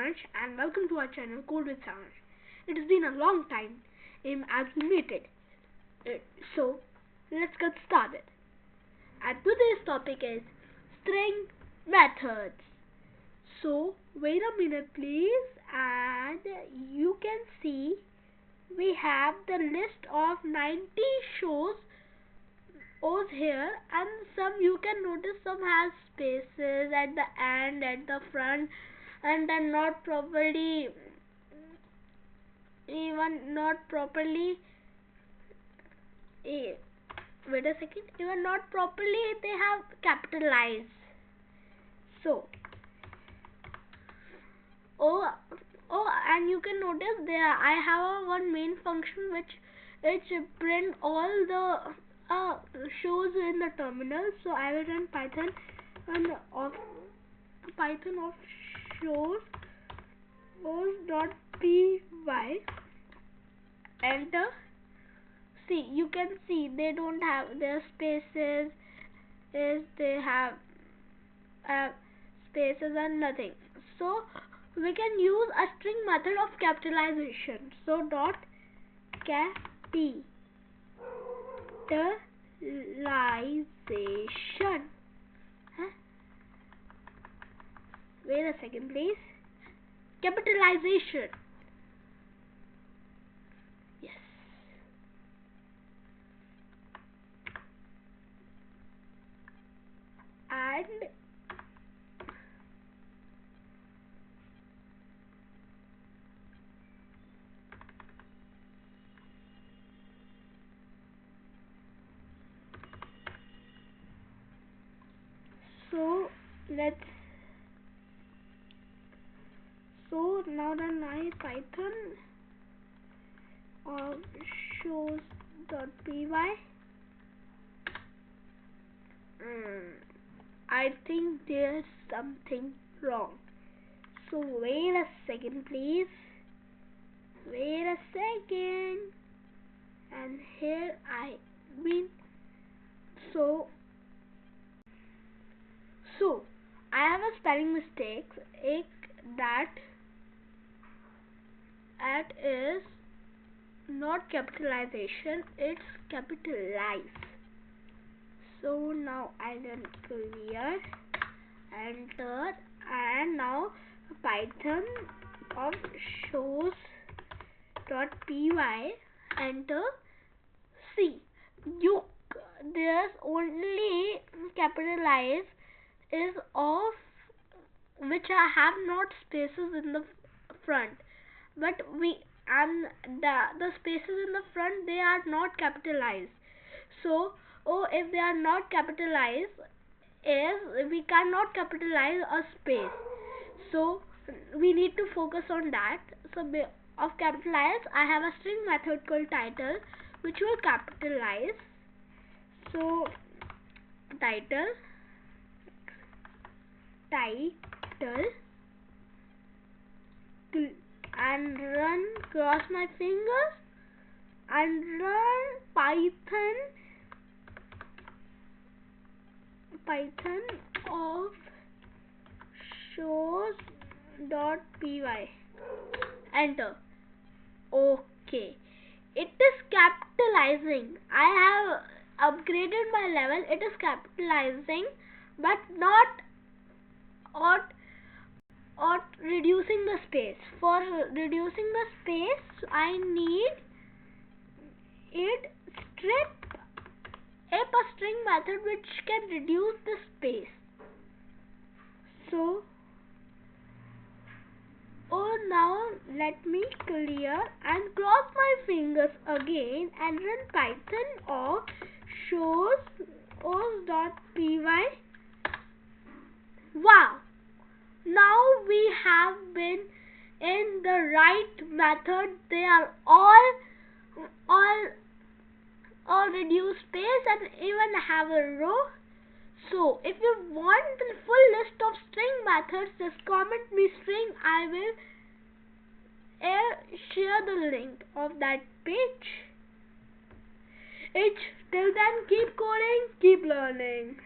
Saransh and welcome to our channel Code with Saransh. It has been a long time as we meted. So let's get started. And today's topic is string methods. So wait a minute please, and you can see we have the list of 90 shows over here, and some you can notice some has spaces at the end, at the front, and then not properly wait a second, even not properly they have capitalized. So and you can notice there I have one main function which print all the shows in the terminal. So I will run python of shows py, enter. See, you can see they don't have their spaces, they have spaces and nothing. So we can use a string method of capitalization. So dot capitalization. Wait a second please. Capitalization. Yes. And so now run my python of shows.py. I think there's something wrong. So wait a second please. Wait a second. And here I mean so I have a spelling mistake. That is not capitalization, it's capitalize. So now I run clear, enter, and now python of shows.py, enter. See, there's only capitalize is of which I have not spaces in the front, but the spaces in the front, they are not capitalized. So if they are not capitalized, we cannot capitalize a space. So we need to focus on that. So of capitalize, I have a string method called title which will capitalize. So title and run, cross my fingers, and run python of shows.py, enter. Okay, it is capitalizing. I have upgraded my level. It is capitalizing, but not or reducing the space. For reducing the space, I need strip a string method which can reduce the space. So now let me clear and cross my fingers again and run python of shows.py. Wow! Now we have been in the right method. They are all reduce space and even have a row. So if you want the full list of string methods, just comment me string. I will share the link of that page. Till then, keep coding, keep learning.